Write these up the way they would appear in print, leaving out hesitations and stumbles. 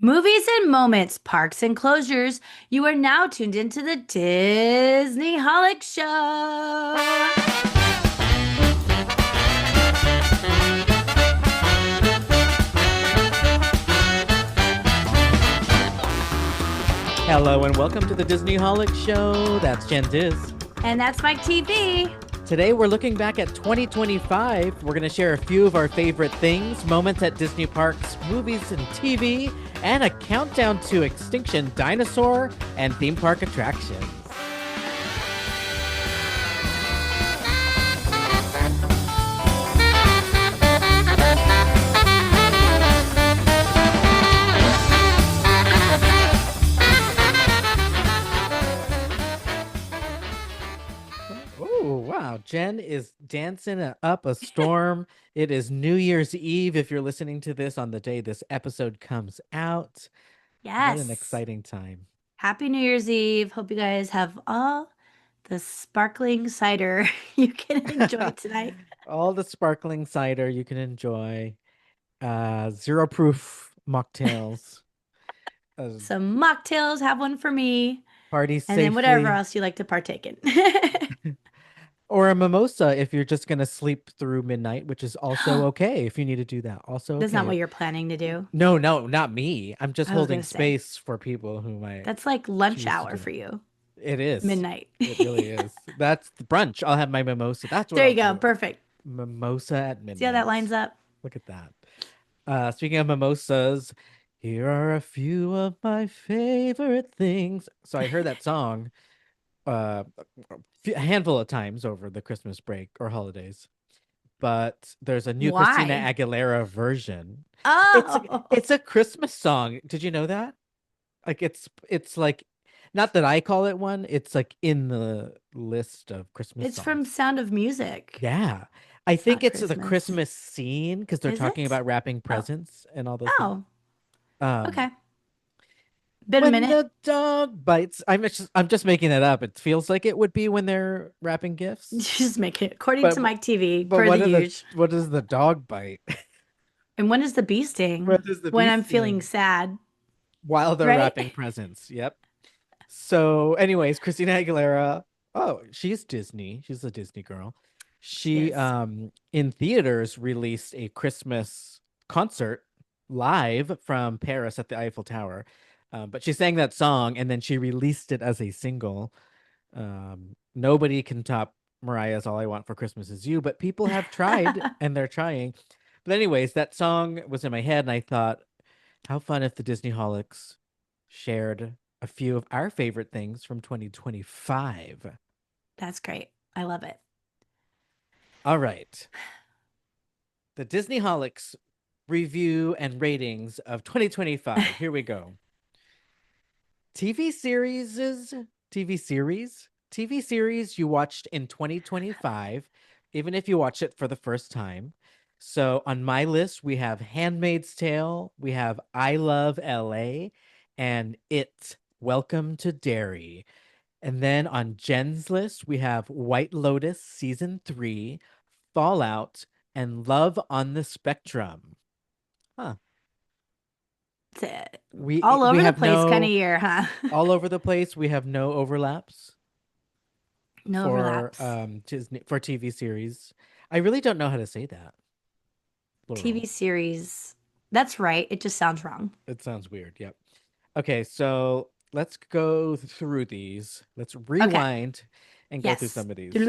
Movies and moments, parks and closures. You are now tuned into the Disney Holic Show. Hello and welcome to the Disney Holic Show. That's Jen Diz. And that's Mike TV. Today we're looking back at 2025. We're going to share a few of our favorite things, moments at Disney parks, movies and TV, and a countdown to extinction dinosaur and theme park attractions. Oh, wow. Jen is dancing up a storm. It is New Year's Eve if you're listening to this on the day this episode comes out. What an Yes. exciting time. Happy New Year's Eve. Hope you guys have all the sparkling cider you can enjoy tonight. All the sparkling cider you can enjoy. Zero proof mocktails. Some mocktails, have one for me. Party And then whatever safely. else you like to partake in. Or a mimosa if you're just going to sleep through midnight, which is also okay if you need to do that. Also That's not okay. what you're planning to do. No, not me. I'm just I was holding gonna say. space for people who might That's like lunch choose to hour do for that. you. It is. Midnight. It really is. That's the brunch. I'll have my mimosa. That's what There I'll you go. do. Perfect. Mimosa at See how that midnight. lines up? Look at that. Speaking of mimosas, here are a few of my favorite things. So I heard that song uh a handful of times over the Christmas break or holidays. But there's a new Christina Why? Aguilera version. It's Oh, it's a Christmas song. Did you know that? Like it's like not that I call it one, it's like in the list of Christmas it's from songs. Sound of Music. Yeah. I It's think not it's the Christmas. Christmas scene because they're Is talking it? about wrapping Oh, presents and all those things. oh, Um, okay. Been a when minute. the dog bites, I'm just making it up. It feels like it would be when they're wrapping gifts. Just make it according But to Mike TV, but per the huge. what does the dog bite? And when is the bee sting? What does the When bee I'm feeling sting? sad, While they're right? wrapping presents. Yep. So, anyways, Christina Aguilera. Oh, she's Disney. She's a Disney girl. She She is. in theaters released a Christmas concert live from Paris at the Eiffel Tower. But she sang that song and then she released it as a single. Nobody can top Mariah's All I Want for Christmas Is You, but people have tried and they're trying. But anyways, that song was in my head and I thought, how fun if the Disney Holics shared a few of our favorite things from 2025. That's great. I love it. All right. The Disney Holics review and ratings of 2025. Here we go. TV series, TV series you watched in 2025, even if you watched it for the first time. So on my list, we have Handmaid's Tale, we have I Love LA, and It Welcome to Derry. And then on Jen's list, we have White Lotus season 3, Fallout, and Love on the Spectrum. Huh. It's a We all we over the have place kind of no year, huh? all over the place. We have no overlaps No for overlaps. Disney for TV series. I really don't know how to say that. TV Plural. series. That's right. It just sounds wrong. It sounds weird. Yep. Okay, so let's go through these. Let's Okay. rewind and go through Yes. some of these. So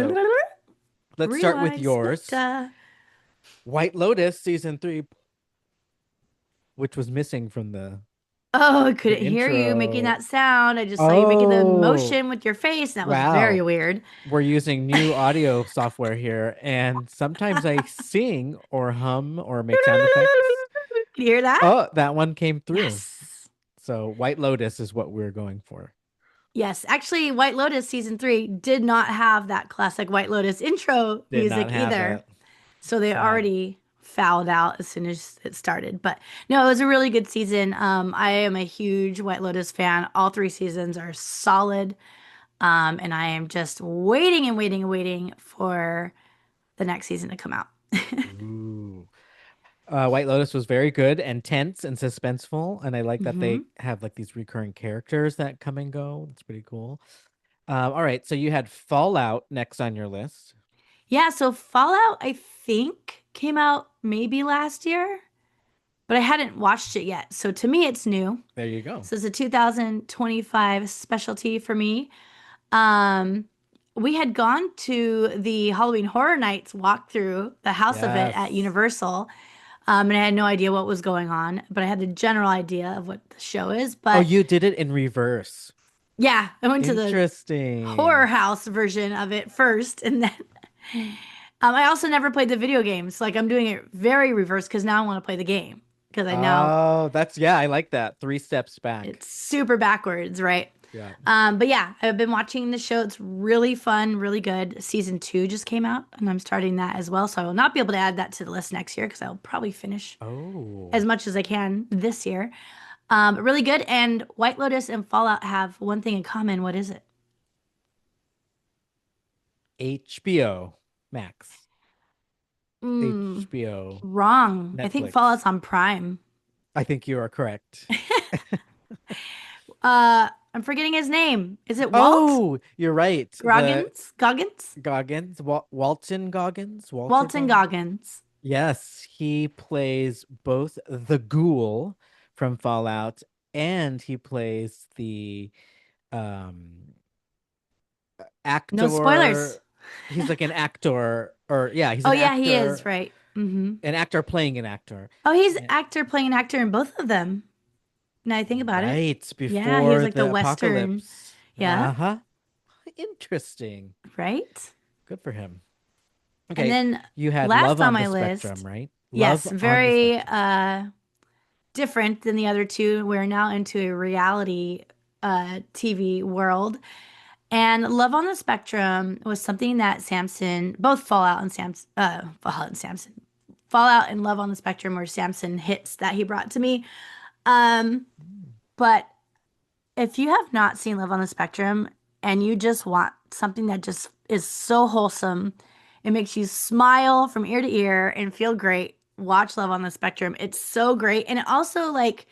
let's start with Rewind, yours. selecta. White Lotus season 3, which was missing from Oh, I the couldn't hear you making intro. that sound. I just saw you making the Oh, motion with your face, and that was very wow. weird. We're using new audio software here, and sometimes I sing or hum or make sound effects. Can you hear that? Oh, that one came through. Yes. So White Lotus is what we're going for. Yes. Actually, White Lotus season three did not have that classic White Lotus intro Did not music have either. it. So they Sad. already fouled out as soon as it started. But no, it was a really good season. I am a huge White Lotus fan. All three seasons are solid. And I am just waiting and waiting for the next season to come out. Ooh. White Lotus was very good and tense and suspenseful, and I like that Hmm. they have like these recurring characters that come and go. It's pretty cool. All right, so you had Fallout next on your list. Yeah, so Fallout, I think, came out maybe last year, but I hadn't watched it yet. So to me, it's new. There you go. So it's a 2025 specialty for me. Um, we had gone to the Halloween Horror Nights walkthrough the house of it at Yes. Universal, and I had no idea what was going on, but I had the general idea of what the show is. Oh, But you did it in reverse. yeah, I went to the horror Interesting. house version of it first, and then I also never played the video games. Like I'm doing it very reverse because now I want to play the game because I know Oh, that's yeah, I like that. Three steps back. it's super backwards, right? Yeah. But yeah, I've been watching the show. It's really fun, really good. Season two just came out, and I'm starting that as well. So I will not be able to add that to the list next year because I'll probably finish as Oh, much as I can this year. But really good. And White Lotus and Fallout have one thing in common. What is it? HBO Max, Mm, HBO, wrong. I think Netflix. Fallout's on Prime. I think you are correct. I'm forgetting his name. Is it Walt? Oh, you're right. The Goggins? Goggins? Goggins, Walton Goggins, Walter Walton Goggins. Goggins. Yes, he plays both the ghoul from Fallout and he plays the um No spoilers. actor. He's like an actor, or yeah, he's Oh yeah, he is, right. Hmm. an actor playing an actor. Oh, he's Eh, actor playing an actor in both of them. Now I think about it. Right Yeah, he has before like the the Western. apocalypse. Yeah, Uh-huh. Interesting. right. Good for him. And Okay, then you had Love last on on the my Spectrum, list, right? Love yes, on the very Spectrum. different than the other two. We're now into a reality TV world. And Love on the Spectrum was something that Samson, both Fallout and Samson, Fallout and Love on the Spectrum were Samson hits that he brought to me. Um, Mm. but if you have not seen Love on the Spectrum and you just want something that just is so wholesome, it makes you smile from ear to ear and feel great, watch Love on the Spectrum. It's so great. And it also, like,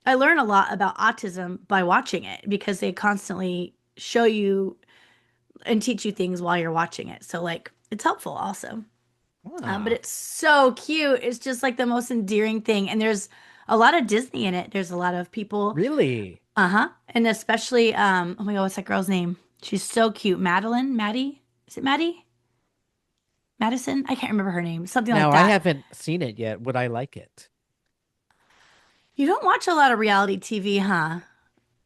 I learn a lot about autism by watching it because they constantly show you and teach you things while you're watching it. So, like, it's helpful also. But Ah, it's so cute. It's just like the most endearing thing. And there's a lot of Disney in it. There's a lot of people. really? Uh-huh. And especially, oh my God, what's that girl's name? She's so cute. Madeline? Maddie? Is it Maddie? Madison? I can't remember her name. Something like Now, I that. haven't seen it yet. Would I like it? You don't watch a lot of reality TV, huh?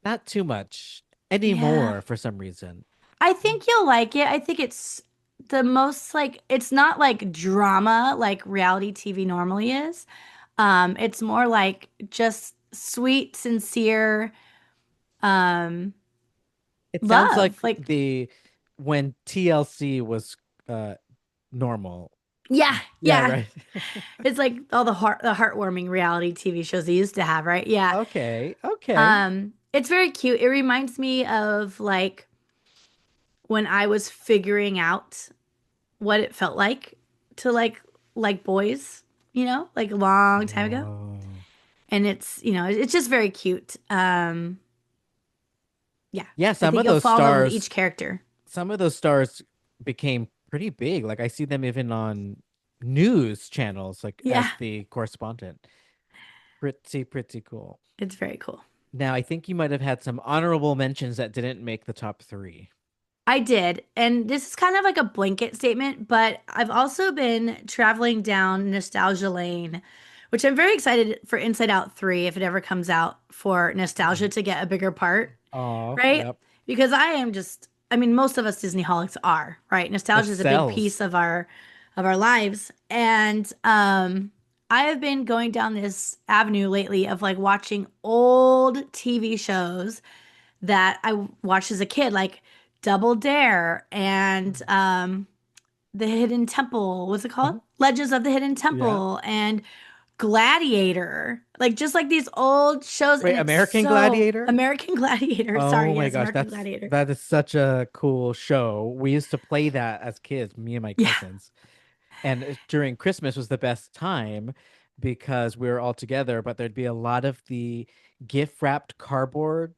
Not too much Yeah. anymore for some reason. I think you'll like it. I think it's the most like it's not like drama like reality TV normally is. It's more like just sweet, sincere It sounds like love. Like the when TLC was uh normal. yeah, Yeah, yeah. right. It's like all the heartwarming reality TV shows they used to have, right? Yeah. Okay, okay. It's very cute. It reminds me of like when I was figuring out what it felt like to like boys, like a long time ago. Oh. And it's just very cute. Yeah, Yeah, I think you'll fall in love with each character. some of those stars became pretty big. Like I see them even on news channels, like Yeah, as the correspondent. Pretty cool. it's very cool. Now, I think you might have had some honorable mentions that didn't make the top three. I did. And this is kind of like a blanket statement, but I've also been traveling down nostalgia lane, which I'm very excited for Inside Out 3 if it ever comes out for nostalgia to get a bigger part, Oh, right? yep. Because I mean, most of us Disney holics are, right? It Nostalgia is a big piece sells. of our lives. And I have been going down this avenue lately of like watching old TV shows that I watched as a kid, like Double Dare and The Hidden Temple. What's it called? Oh, Legends of the Hidden yeah. Temple and Gladiator. Like just like these old shows, Wait, and it's American so Gladiator? American Gladiator. Oh Sorry, my yes, gosh, American Gladiator. that is such a cool show. We used to play that as kids, me and my Yeah. cousins. And during Christmas was the best time because we were all together, but there'd be a lot of the gift wrapped cardboard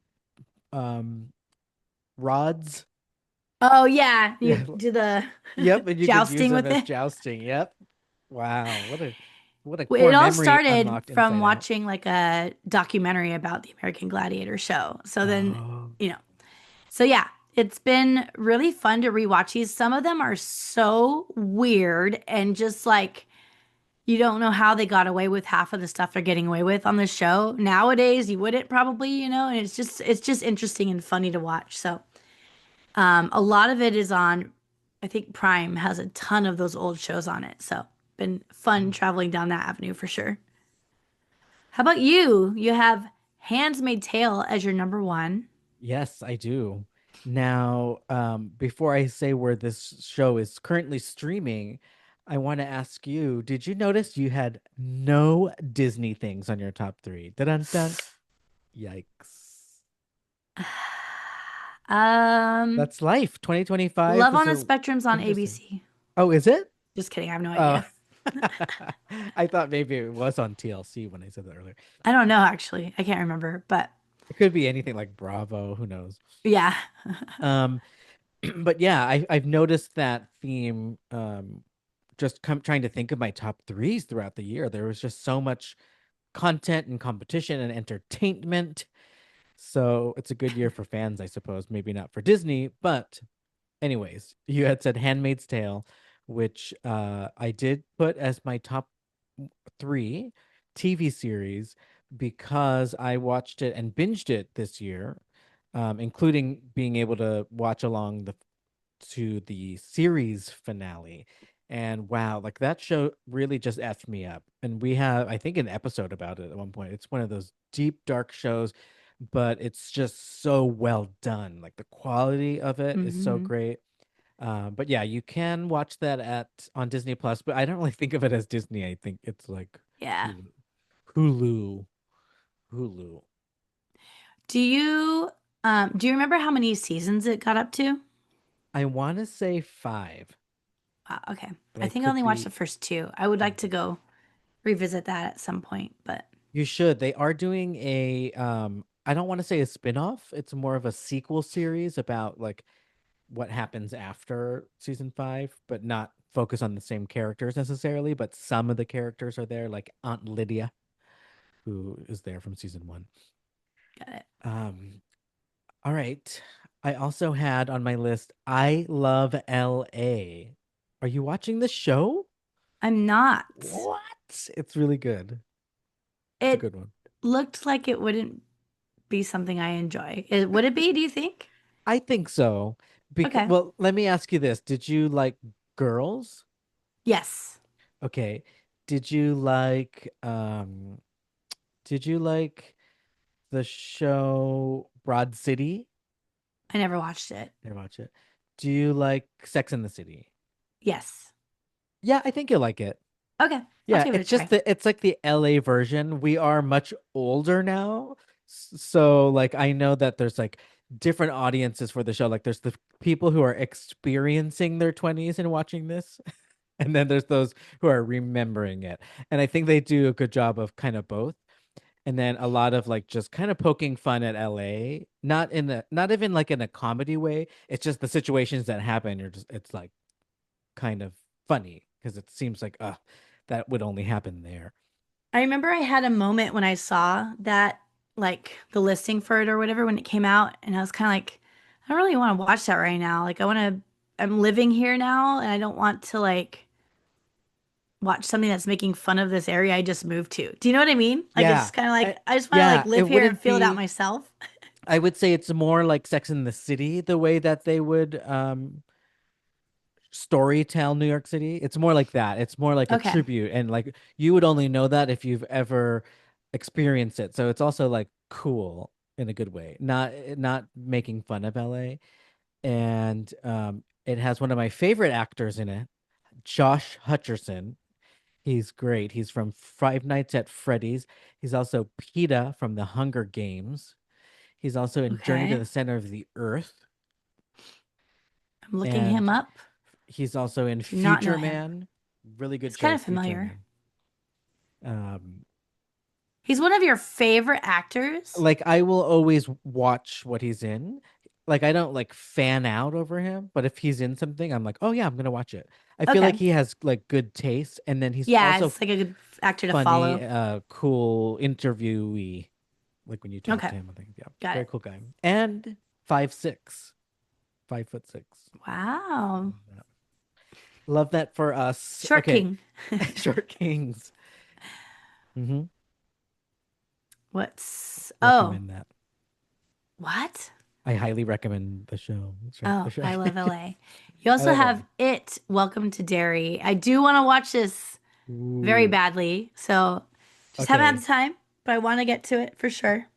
um rods. Oh yeah, Yeah. you do the Yep, and you could use jousting them with as it. jousting. Yep. Wow, what a Well, it core all memory started unlocked from inside out. watching like a documentary about the American Gladiator show. So then, Oh, you know, so yeah, it's been really fun to rewatch these. Some of them are so weird and just like you don't know how they got away with half of the stuff they're getting away with on the show. Nowadays, you wouldn't probably, and it's just interesting and funny to watch. So, a lot of it is on, I think Prime has a ton of those old shows on it. So, been fun traveling down that avenue for sure. How about you? You have Handmaid's Tale as your number one. yes, I do. Now, before I say where this show is currently streaming, I want to ask you, did you notice you had no Disney things on your top three? Dun dun. Yikes. Um, That's life. 2025 Love was on the a Spectrum's on interesting. ABC. Oh, is it? Just kidding, I have no Oh. idea. I thought maybe it was on TLC when I said that earlier. I don't know actually. I can't remember, but It could be anything like Bravo, who knows? yeah. Um, but yeah, I've noticed that theme just trying to think of my top threes throughout the year. There was just so much content and competition and entertainment. So it's a good year for fans, I suppose. Maybe not for Disney, but anyways, you had said Handmaid's Tale, which I did put as my top three TV series because I watched it and binged it this year, including being able to watch along to the series finale. And wow, like that show really just effed me up. And we have, I think, an episode about it at one point. It's one of those deep, dark shows, but it's just so well done. Like the quality of it is so Hmm. great. But yeah, you can watch that at on Disney Plus, but I don't really think of it as Disney. I think it's like Yeah. Hulu. Hulu. Hulu. Do you remember how many seasons it got up to? I want to say five, Wow, okay. but I I think I could only watched be. the first two. I would like to Mhm. go revisit that at some point, but You should. They are doing a I don't want to say a spin-off. It's more of a sequel series about like what happens after season 5, but not focus on the same characters necessarily, but some of the characters are there like Aunt Lydia who is there from season 1. got it. Um all right. I also had on my list I Love LA. Are you watching the show? I'm not. What? It's really good. It's a It good one. looked like it wouldn't be something I enjoy. Would it be, do you think? I think so. Because, Okay. well, let me ask you this. Did you like Girls? Yes. Okay. Did you like did you like the show Broad City? I never watched it. Never watch it. Do you like Sex and the City? Yes. Yeah, I think you'll like it. Okay. I'll Yeah, give it a it's just try. that it's like the LA version. We are much older now. So like I know that there's like different audiences for the show. Like there's the people who are experiencing their 20s and watching this, and then there's those who are remembering it. And I think they do a good job of kind of both. And then a lot of like just kind of poking fun at LA, not even like in a comedy way. It's just the situations that happen. You're just it's like kind of funny because it seems like that would only happen there. I remember I had a moment when I saw that, like the listing for it or whatever, when it came out, and I was kind of like, I don't really want to watch that right now. Like, I'm living here now, and I don't want to like watch something that's making fun of this area I just moved to. Do you know what I mean? Like, it's Yeah. just kind of like, I just want to like Yeah, it live here and wouldn't feel it out be myself. I would say it's more like Sex in the City the way that they would story tell New York City. It's more like that. It's more like a Okay. tribute and like you would only know that if you've ever experienced it. So it's also like cool in a good way. Not making fun of LA. And it has one of my favorite actors in it, Josh Hutcherson. He's great. He's from Five Nights at Freddy's. He's also Peeta from The Hunger Games. He's also in Journey to Okay. the Center of the Earth, I'm looking him and up. he's also in Do not know Future him. Man. Really It's good kind show, of Future familiar. Man. Um, He's one of your favorite actors? like I will always watch what he's in. Like I don't like fan out over him, but if he's in something, I'm like, oh yeah, I'm gonna watch it. I feel like Okay. he has like good taste, and then he's Yeah, also it's like a good actor to funny, follow. cool interviewee. Like when you talk Okay, to him, I think, yeah, got very it. cool guy. And 5'6", 5'6". Wow. Yeah. Love that for us. Short Okay, King. Short Kings. Hmm. What's oh, Recommend that. what? I highly recommend the show. The Oh, show. I Love LA. You I also love have LA. It, Welcome to Derry. I do want to watch this very Ooh, badly, so just haven't had okay. the time, but I want to get to it for sure.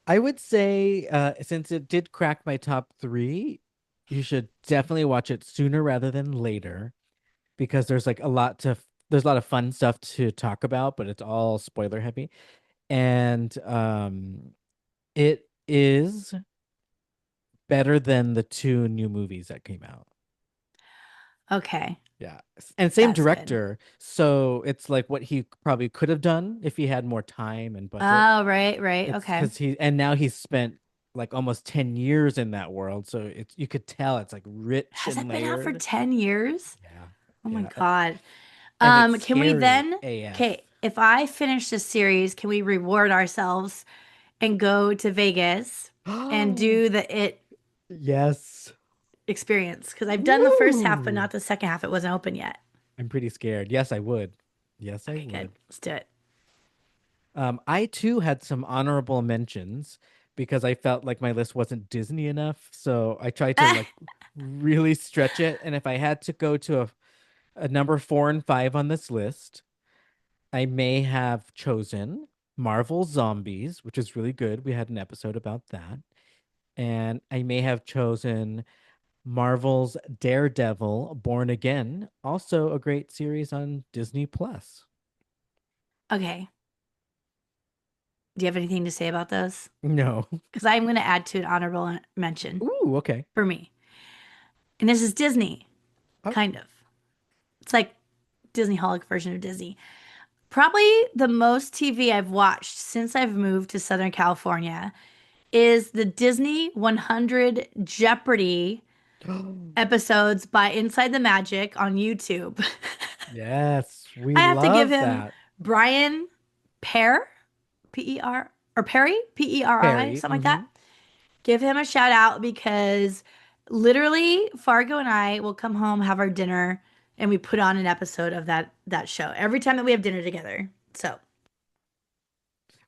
I would say, since it did crack my top three, you should definitely watch it sooner rather than later because there's a lot of fun stuff to talk about, but it's all spoiler heavy. And it is better than the two new movies that came out. Okay, Yeah. And same that's good. director. So it's like what he probably could have done if he had more time and budget. Oh, right, right. It's Okay. because and now he's spent like almost 10 years in that world. So you could tell it's like rich Has and it been out for layered. 10 years? Yeah. Oh my Yeah. God. And it's Can we scary then, AF. okay, if I finish this series, can we reward ourselves and go to Vegas and do the It Yes. experience? Because I've done the first half, but Woo! not the second half. It wasn't open yet. I'm pretty scared. Yes, I would. Yes, I Okay, good. would. Let's do it. I too had some honorable mentions because I felt like my list wasn't Disney enough. So I tried to like really stretch it. And if I had to go to a number 4 and 5 on this list, I may have chosen Marvel Zombies, which is really good. We had an episode about that. And I may have chosen Marvel's Daredevil Born Again, also a great series on Disney Plus. Okay. Do you have anything to say about those? No. Because I'm going to add to an honorable mention Ooh, okay. for me. And this is Disney, Oh, kind of. It's like Disney holic version of Disney. Probably the most TV I've watched since I've moved to Southern California is the Disney 100 Jeopardy episodes by Inside the Magic on YouTube. yes, we I have to give love him that. Brian Pear, P-E-R, or Perry, P-E-R-I, Perry. something like Hmm. that. Give him a shout out because literally Fargo and I will come home, have our dinner, and we put on an episode of that show every time that we have dinner together. So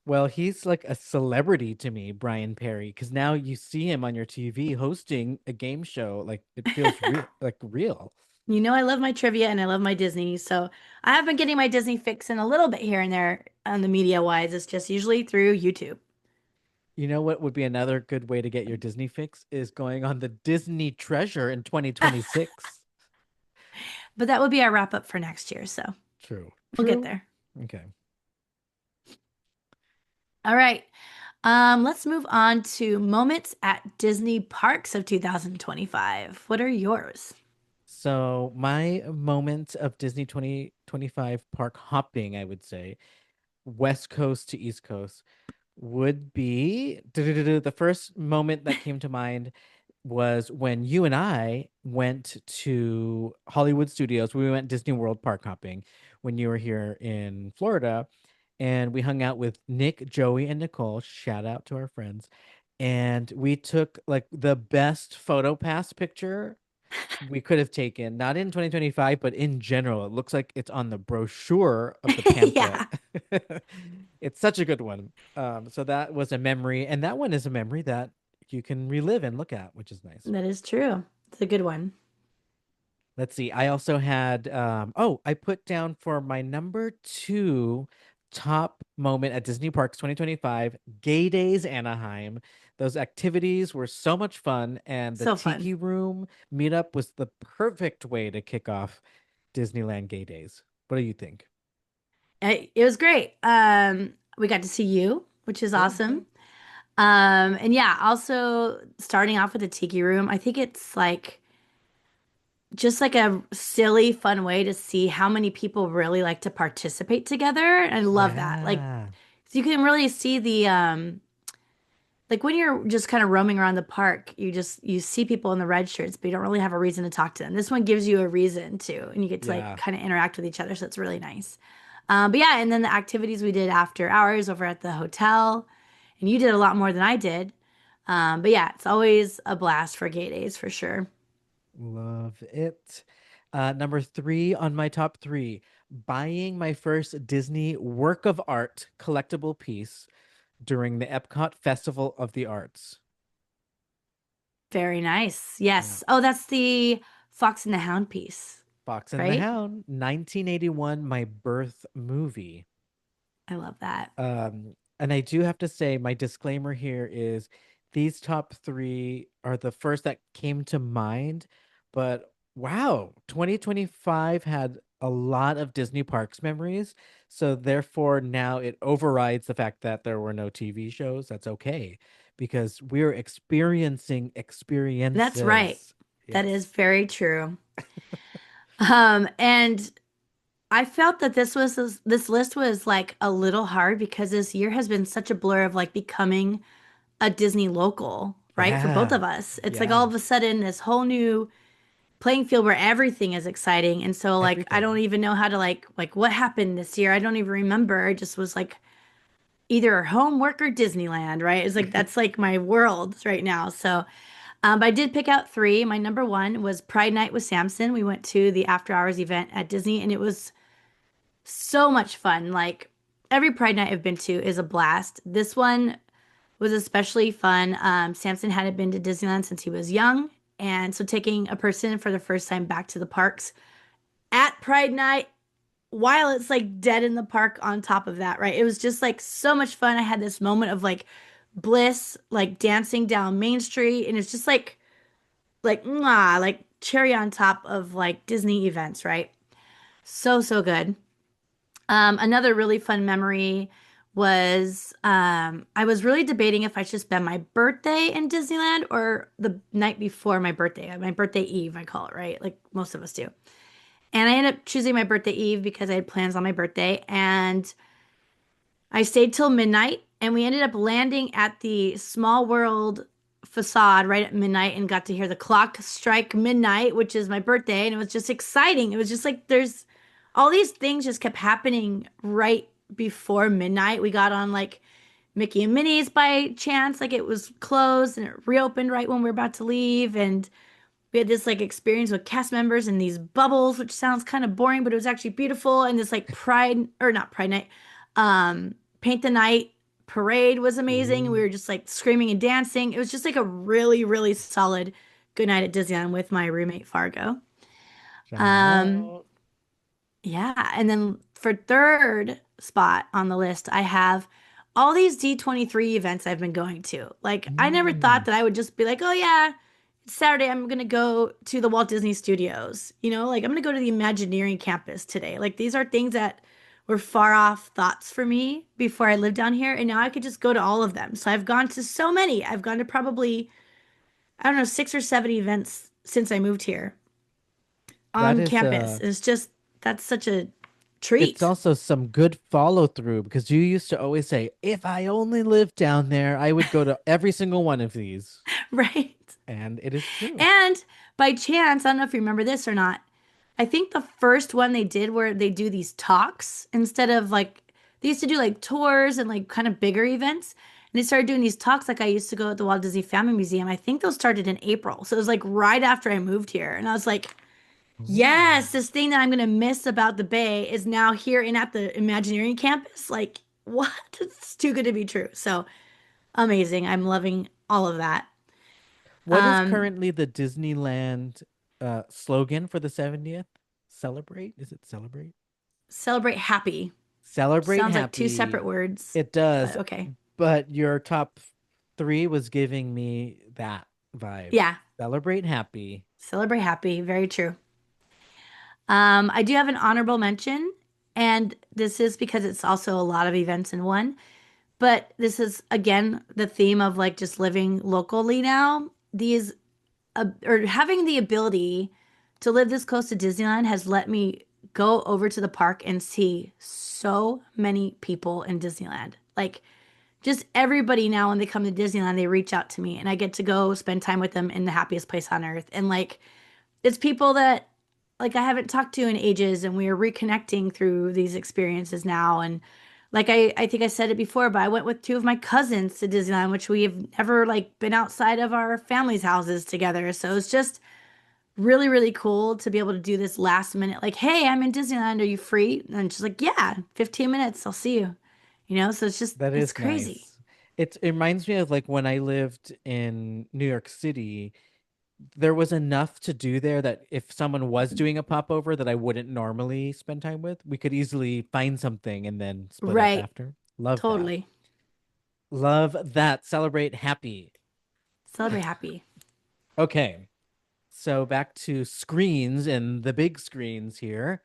Well, he's like a celebrity to me, Brian Perry, because now you see him on your TV hosting a game show. Like it feels real, like real. you know I love my trivia and I love my Disney. So I have been getting my Disney fix in a little bit here and there on the media wise. It's just usually through YouTube. You know what would be another good way to get your Disney fix is going on the Disney Treasure in 2026. But that would be our wrap up for next year. So True. we'll get True. there. Okay. All right. Let's move on to moments at Disney parks of 2025. What are yours? So my moment of Disney 2025 park hopping, I would say, West Coast to East Coast, would be the first moment that came to mind was when you and I went to Hollywood Studios. We went Disney World park hopping when you were here in Florida, and we hung out with Nick, Joey, and Nicole. Shout out to our friends. And we took like the best photo pass picture we could have taken, not in 2025, but in general. It looks like it's on the brochure of the pamphlet. Yeah, It's such a good one. So that was a memory, and that one is a memory that you can relive and look at, which is nice. that is true. It's a good one. Let's see. I also had I put down for my number two top moment at Disney Parks 2025, Gay Days Anaheim. Those activities were so much fun, and the So fun. Tiki Room meetup was the perfect way to kick off Disneyland Gay Days. What do you think? It was great. We got to see you, which is Yeah, yeah. awesome. And yeah, also starting off with the Tiki Room, I think it's like just like a silly, fun way to see how many people really like to participate together. And I love that. Like, Yeah. so you can really see the like when you're just kind of roaming around the park, you see people in the red shirts, but you don't really have a reason to talk to them. This one gives you a reason to, and you get to like Yeah. kind of interact with each other, so it's really nice. But yeah, and then the activities we did after hours over at the hotel, and you did a lot more than I did. But yeah, it's always a blast for gay days for sure. Love it. Number three on my top three, buying my first Disney work of art collectible piece during the Epcot Festival of the Arts. Very nice. Yeah. Yes. Oh, that's the Fox and the Hound piece, Fox and the right? Hound, 1981, my birth movie. I love that. And I do have to say, my disclaimer here is these top three are the first that came to mind, but wow, 2025 had a lot of Disney parks memories. So therefore, now it overrides the fact that there were no TV shows. That's okay because we're experiencing That's right. experiences. That is Yes. very true. And I felt that this list was like a little hard because this year has been such a blur of like becoming a Disney local, right? For both Yeah. of us. It's like all Yeah. of a sudden this whole new playing field where everything is exciting. And so like I don't Everything. even know how to like what happened this year. I don't even remember. I just was like either homework or Disneyland, right? It's like that's like my world right now. So but I did pick out three. My number one was Pride Night with Samson. We went to the after hours event at Disney and it was so much fun. Like every Pride Night I've been to is a blast. This one was especially fun. Samson hadn't been to Disneyland since he was young. And so taking a person for the first time back to the parks at Pride Night while it's like dead in the park on top of that, right? It was just like so much fun. I had this moment of like bliss, like dancing down Main Street. And it's just like, mwah, like cherry on top of like Disney events, right? So, so good. Another really fun memory was I was really debating if I should spend my birthday in Disneyland or the night before my birthday eve, I call it, right? Like most of us do. And I ended up choosing my birthday eve because I had plans on my birthday. And I stayed till midnight and we ended up landing at the Small World facade right at midnight and got to hear the clock strike midnight, which is my birthday. And it was just exciting. It was just like there's all these things just kept happening right before midnight. We got on like Mickey and Minnie's by chance, like it was closed and it reopened right when we were about to leave. And we had this like experience with cast members and these bubbles, which sounds kind of boring, but it was actually beautiful. And this like pride or not Pride Night, Paint the Night parade was amazing. And we Ooh. were just like screaming and dancing. It was just like a really, really solid good night at Disneyland with my roommate Fargo. Shout Um, out. yeah. And then for third spot on the list, I have all these D23 events I've been going to. Like, I never thought Mm. that I would just be like, oh, yeah, it's Saturday. I'm going to go to the Walt Disney Studios. You know, like I'm going to go to the Imagineering campus today. Like, these are things that were far off thoughts for me before I lived down here. And now I could just go to all of them. So I've gone to so many. I've gone to probably, I don't know, 6 or 7 events since I moved here That on is campus. It's just, that's such a it's treat. also some good follow through because you used to always say, if I only lived down there, I would go to every single one of these. Right. And it is true. And by chance, I don't know if you remember this or not. I think the first one they did where they do these talks instead of like they used to do like tours and like kind of bigger events. And they started doing these talks like I used to go at the Walt Disney Family Museum. I think those started in April. So it was like right after I moved here. And I was like, Ooh. yes, this thing that I'm gonna miss about the Bay is now here and at the Imagineering campus. Like, what? It's too good to be true. So amazing. I'm loving all of that. What is Um, currently the Disneyland slogan for the 70th? Celebrate? Is it celebrate? Celebrate happy. Celebrate Sounds like two separate happy. words, It but does, okay. but your top three was giving me that vibe. Yeah, Celebrate happy. celebrate happy. Very true. I do have an honorable mention, and this is because it's also a lot of events in one. But this is again the theme of like just living locally now. These or having the ability to live this close to Disneyland has let me go over to the park and see so many people in Disneyland. Like just everybody now when they come to Disneyland, they reach out to me and I get to go spend time with them in the happiest place on earth. And like it's people that like I haven't talked to in ages and we are reconnecting through these experiences now. And like I think I said it before, but I went with two of my cousins to Disneyland, which we have never like been outside of our families' houses together. So it's just really, really cool to be able to do this last minute, like, hey, I'm in Disneyland. Are you free? And she's like, yeah, 15 minutes. I'll see you. You know, so it's just, That it's is crazy. nice. It reminds me of like when I lived in New York City, there was enough to do there that if someone was doing a popover that I wouldn't normally spend time with, we could easily find something and then split up Right. after. Love that. Totally. Love that. Celebrate happy. Celebrate happy. Okay. So back to screens and the big screens here.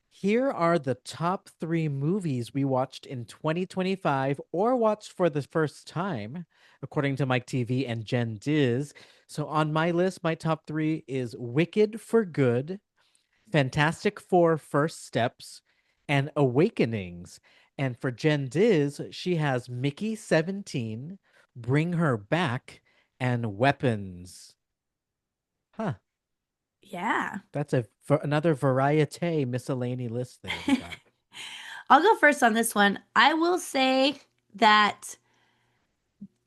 Here are the top three movies we watched in 2025 or watched for the first time, according to Mike TV and Jen Diz. So on my list, my top three is Wicked for Good, Fantastic Four First Steps, and Awakenings. And for Jen Diz, she has Mickey 17, Bring Her Back, and Weapons. Huh. Yeah. That's another variety miscellany list there we got. I'll go first on this one. I will say that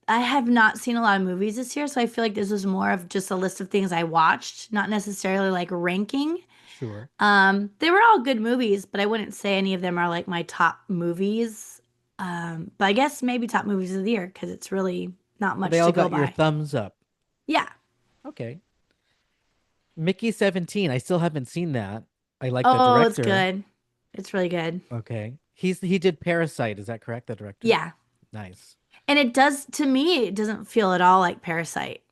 I have not seen a lot of movies this year, so I feel like this was more of just a list of things I watched, not necessarily like ranking. Sure. They were all good movies, but I wouldn't say any of them are like my top movies. But I guess maybe top movies of the year because it's really not Well, they much all to go got your by. thumbs up. Yeah. Okay. Mickey 17. I still haven't seen that. I like the Oh, it's director. good. It's really good. Okay. He did Parasite, is that correct? The director? Yeah. Nice. And it does, to me, it doesn't feel at all like Parasite,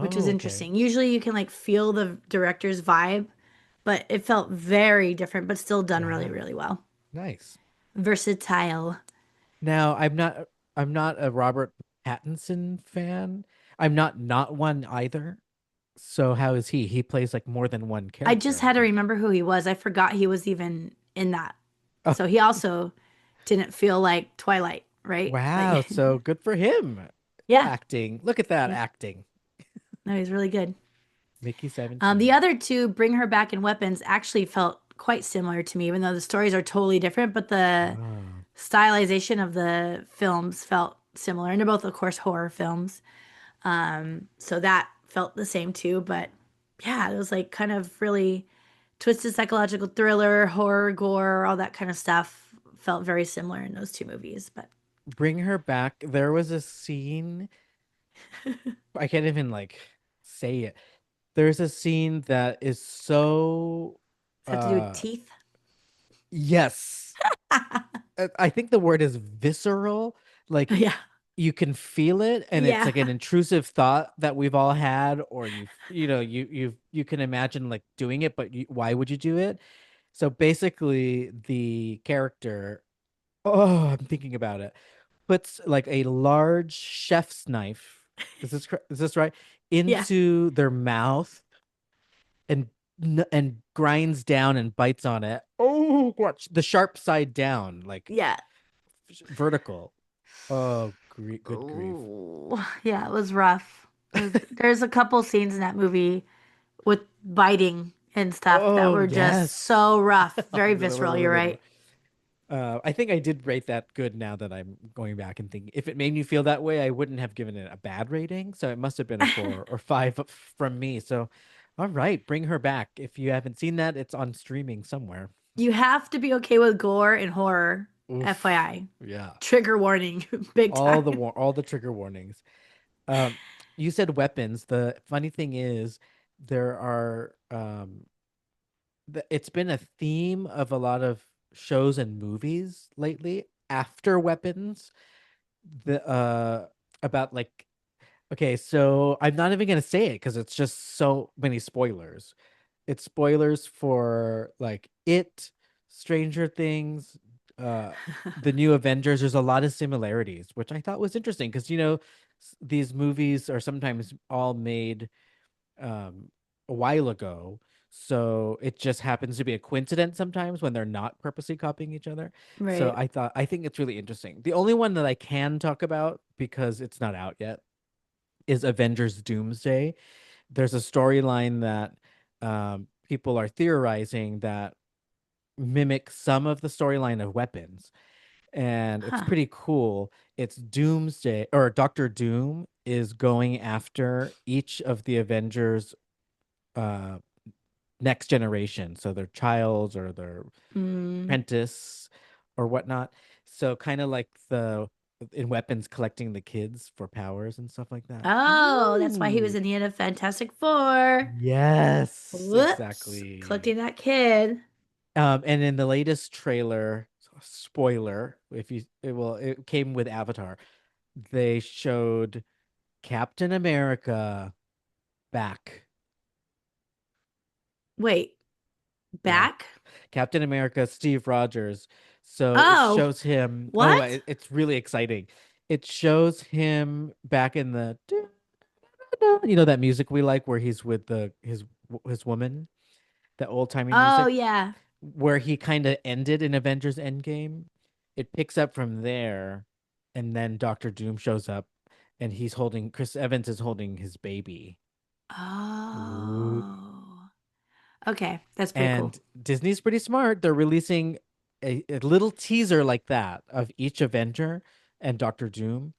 which is Oh, okay. interesting. Usually you can like feel the director's vibe, but it felt very different, but still done really, Wow. really well. Nice. Versatile. Now, I'm not a Robert Pattinson fan. I'm not one either. So how is he? He plays like more than one I just character, I had to think. remember who he was. I forgot he was even in that. Oh, So he also didn't feel like Twilight, right? wow. Like, So good for him. yeah, Acting. Look at that yeah. acting. No, he's really good. Mickey The 17. other two, Bring Her Back and Weapons, actually felt quite similar to me, even though the stories are totally different, but the Oh. stylization of the films felt similar. And they're both, of course, horror films. So that felt the same too. But yeah, it was like kind of really twisted psychological thriller, horror, gore, all that kind of stuff felt very similar in those two movies. But Bring Her Back. There was a scene. I can't even like say it. There's a scene that is so does that have to do with uh teeth? yes. I think the word is visceral. Like Yeah. you can feel it and it's Yeah. like an intrusive thought that we've all had or you can imagine like doing it but why would you do it? So basically the character, oh, I'm thinking about it, puts like a large chef's knife, is this right, Yeah. into their mouth and and grinds down and bites on it. Oh, watch the sharp side down, like Yeah. vertical. Oh, good grief. Oh, yeah, it was rough. There's a couple scenes in that movie with biting and stuff that Oh, were just yes. so rough. Very visceral, you're right. I think I did rate that good now that I'm going back and thinking. If it made me feel that way, I wouldn't have given it a bad rating. So it must have been a 4 or 5 from me. So, all right, Bring Her Back. If you haven't seen that, it's on streaming somewhere. You have to be okay with gore and horror, Oof. FYI. Yeah. Trigger warning, big time. All the trigger warnings. Um, you said weapons. The funny thing is, there are it's been a theme of a lot of shows and movies lately after weapons. The about like, okay, so I'm not even gonna say it because it's just so many spoilers. It's spoilers for like Stranger Things, uh, the new Avengers. There's a lot of similarities, which I thought was interesting because these movies are sometimes all made a while ago. So it just happens to be a coincidence sometimes when they're not purposely copying each other. So Right. I think it's really interesting. The only one that I can talk about because it's not out yet is Avengers Doomsday. There's a storyline that people are theorizing that mimics some of the storyline of Weapons, and it's Huh. pretty cool. It's Doomsday, or Doctor Doom is going after each of the Avengers uh next generation, so their child or their Mm. apprentice or whatnot. So kind of like the in Weapons collecting the kids for powers and stuff like that. Oh, that's why he was Ooh. in the end of Fantastic Four. Yes, Whoops. exactly. Collecting that kid. And in the latest trailer, spoiler, if you it came with Avatar. They showed Captain America back. Wait, Yeah. back? Captain America, Steve Rogers. So it Oh, shows him. Oh, what? it's really exciting. It shows him back in the, that music we like, where he's with his woman, the old timey Oh, music, yeah. where he kind of ended in Avengers Endgame. It picks up from there, and then Doctor Doom shows up, and Chris Evans is holding his baby. Ooh. Oh. Okay, that's pretty cool. And Disney's pretty smart. They're releasing a little teaser like that of each Avenger and Doctor Doom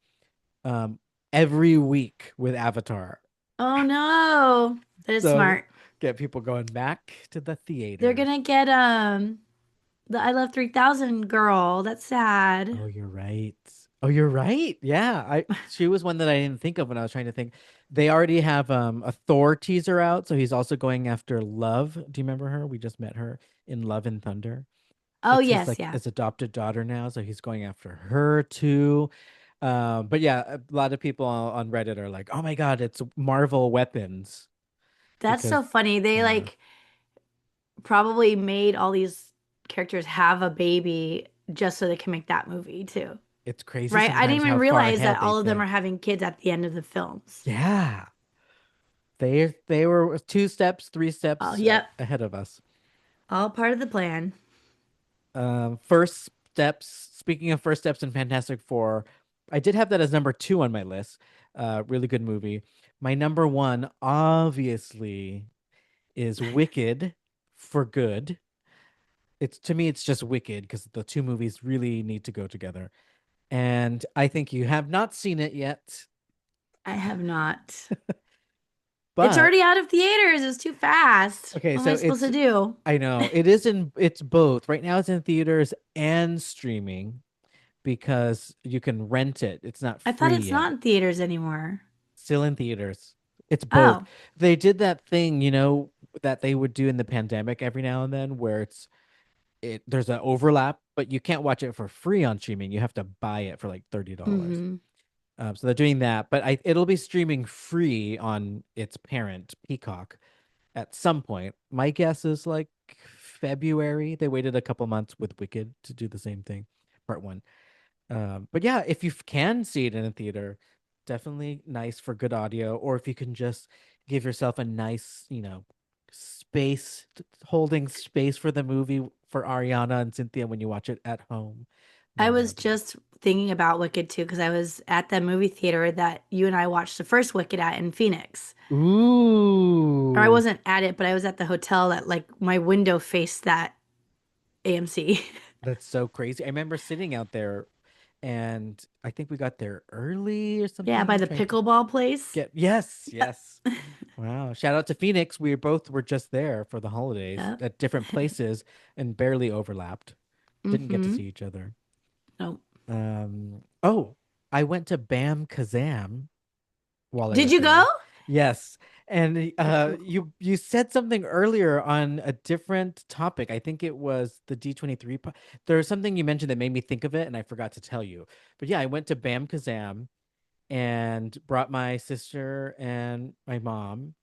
um, every week with Avatar. Oh no. That is So smart. get people going back to the They're theaters. gonna get the I Love 3000 girl. That's sad. Oh, you're right. Oh, you're right. Yeah, I she was one that I didn't think of when I was trying to think. They already have a Thor teaser out, so he's also going after Love. Do you remember her? We just met her in Love and Thunder. Oh It's yes, yeah. his adopted daughter now, so he's going after her too. But yeah, a lot of people on Reddit are like, "Oh my God, it's Marvel Weapons," That's because so funny. They yeah, like probably made all these characters have a baby just so they can make that movie too. it's crazy Right? I didn't sometimes even how far realize that ahead they all of them are think. having kids at the end of the films. Yeah, they were two steps, three Oh, steps yep. ahead of us. All part of the plan. First steps. Speaking of first steps in Fantastic Four, I did have that as number two on my list. Really good movie. My number one, obviously, is Wicked for Good. It's to me, it's just Wicked because the two movies really need to go together. And I think you have not seen it yet, I have not. It's but already out of theaters. It's too fast. okay, What am I so supposed to do? I know it's both. Right now it's in theaters and streaming because you can rent it. It's not I thought free it's not yet. in theaters anymore. Still in theaters. It's both. Oh, They did that thing, that they would do in the pandemic every now and then where there's an overlap, but you can't watch it for free on streaming. You have to buy it for like $30. mm-hmm. So they're doing that, but it'll be streaming free on its parent, Peacock, at some point. My guess is like February. They waited a couple months with Wicked to do the same thing, part one. But yeah, if you can see it in a theater, definitely nice for good audio. Or if you can just give yourself a nice, holding space for the movie for Ariana and Cynthia when you watch it at home, I then was that'll be nice. just thinking about Wicked too because I was at the movie theater that you and I watched the first Wicked at in Phoenix. Or I Ooh, wasn't at it, but I was at the hotel that like my window faced that AMC. that's so crazy. I remember sitting out there and I think we got there early or Yeah, something. by I'm the trying to pickleball place. get, yes, Yep. yes. Wow. Shout out to Phoenix. We both were just there for the holidays Yep. at different places and barely overlapped. Didn't get to Mm-hmm. see each other. Nope. Oh, I went to Bam Kazam while I Did was you go? there. Yes. And you said something earlier on a different topic. I think it was the D23. There was something you mentioned that made me think of it, and I forgot to tell you. But yeah, I went to Bam Kazam and brought my sister and my mom,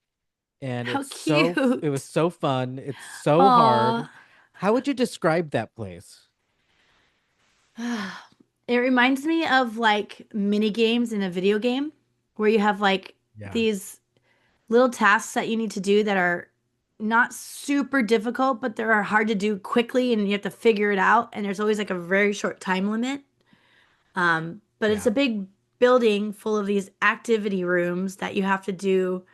and How it was cute. so fun. It's so hard. Aw. How would you describe that place? It reminds me of like mini games in a video game where you have like Yeah. these little tasks that you need to do that are not super difficult, but they're hard to do quickly and you have to figure it out. And there's always like a very short time limit. But it's Yeah. a big building full of these activity rooms that you have to do,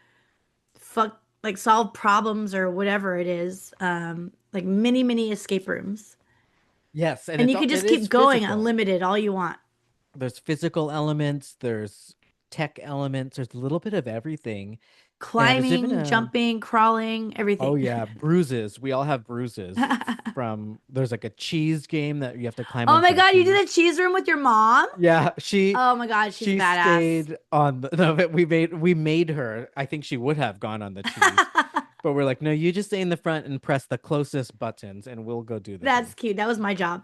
like solve problems or whatever it is. Like mini, mini escape rooms. Yes, and And it's you all could it just is keep going physical. unlimited all you want. There's physical elements, there's tech elements, there's a little bit of everything. And there's even Climbing, a jumping, crawling, oh everything. yeah, bruises. We all have bruises from there's like a cheese game that you have to climb Oh on my some God, you cheese. did a cheese room with your mom? Yeah, she Oh my God, she's she badass. stayed on the no, but we made her. I think she would have gone on the cheese. But we're like, no, you just stay in the front and press the closest buttons and we'll go do the That's thing. cute. That was my job.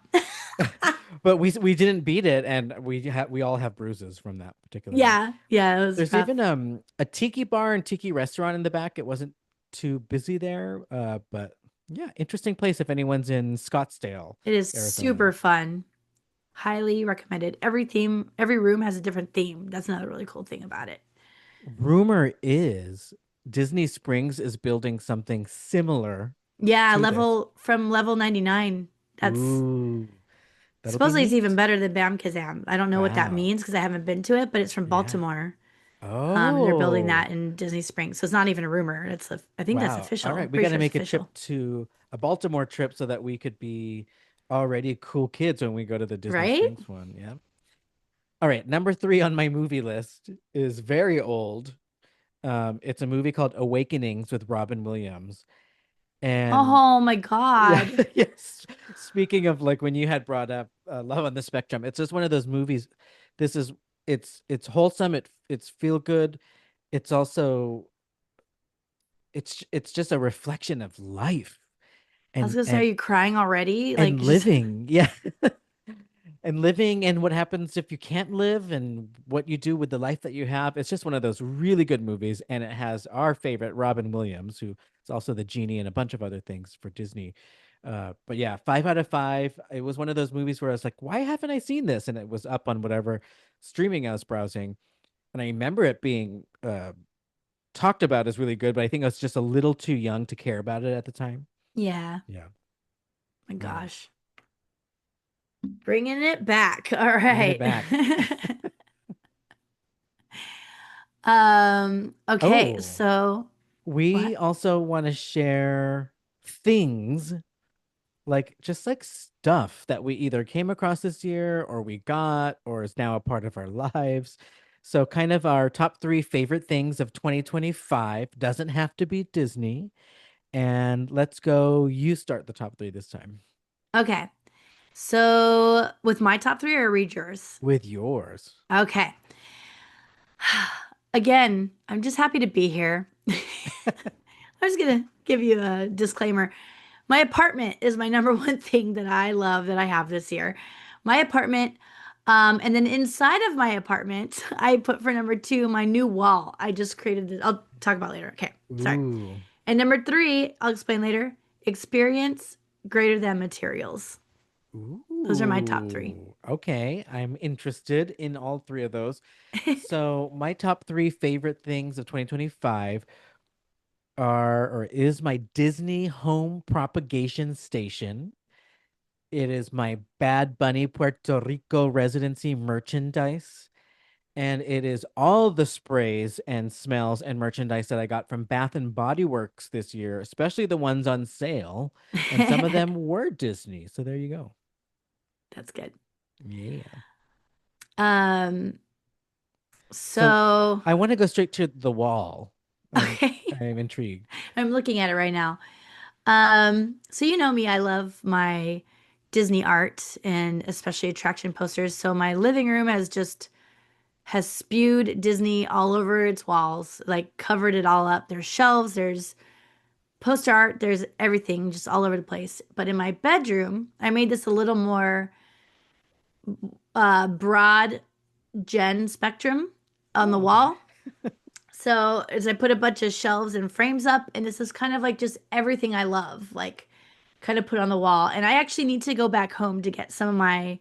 But we didn't beat it and we all have bruises from that particular one. Yeah, yeah, it was There's rough. even a tiki bar and tiki restaurant in the back. It wasn't too busy there, but yeah, interesting place if anyone's in Scottsdale, It is Arizona. super fun. Highly recommended. Every room has a different theme. That's another really cool thing about it. Rumor is Disney Springs is building something similar Yeah, to this. level from level 99. That's Ooh, that'll be supposedly it's even neat. better than Bam Kazam. I don't know what that Wow. means because I haven't been to it, but it's from Yeah. Baltimore. And they're building Oh, that in Disney Springs. So it's not even a rumor. I think that's wow. All official. right. We Pretty got to sure it's make a official. trip to a Baltimore trip so that we could be already cool kids when we go to the Disney Right? Springs one. Yeah. All right, number three on my movie list is very old. It's a movie called Awakenings with Robin Williams. And Oh my yeah, God. yes. Speaking of like when you had brought up Love on the Spectrum, it's just one of those movies. This is it's wholesome. It's feel good. It's also it's just a reflection of life I was and gonna say, are and you crying already? Like and just living. Yeah. And living and what happens if you can't live and what you do with the life that you have. It's just one of those really good movies. And it has our favorite, Robin Williams, who is also the genie and a bunch of other things for Disney. But yeah, 5 out of 5. It was one of those movies where I was like, why haven't I seen this? And it was up on whatever streaming I was browsing. And I remember it being talked about as really good, but I think I was just a little too young to care about it at the time. yeah. Yeah. My Yeah. gosh. Bringing it back. All Bringing it right. back. Okay, Oh, so we what? also want to share things like just like stuff that we either came across this year or we got or is now a part of our lives. So, kind of our top three favorite things of 2025 doesn't have to be Disney. And let's go. You start the top three this time Okay. So with my top three or read yours? with yours. Okay. Again, I'm just happy to be here. I'm just gonna give you a disclaimer. My apartment is my number one thing that I love that I have this year. My apartment, and then inside of my apartment, I put for number two my new wall. I just created this. I'll talk about it later. Okay, sorry. Ooh. And number three, I'll explain later. Experience greater than materials. Those are my top three. Ooh. Okay. I'm interested in all three of those. So, my top three favorite things of 2025 are or is my Disney home propagation station. It is my Bad Bunny Puerto Rico residency merchandise. And it is all the sprays and smells and merchandise that I got from Bath and Body Works this year, especially the ones on sale. And some of them were Disney. So there you go. That's good. Yeah. Um, So so I want to go straight to the wall. I'm okay. I'm intrigued. I'm looking at it right now. So you know me, I love my Disney art and especially attraction posters. So my living room has spewed Disney all over its walls, like covered it all up. There's shelves, there's poster art, there's everything just all over the place. But in my bedroom, I made this a little more broad gen spectrum on the Oh, okay. wall. So as I put a bunch of shelves and frames up, and this is kind of like just everything I love, like kind of put on the wall. And I actually need to go back home to get some of my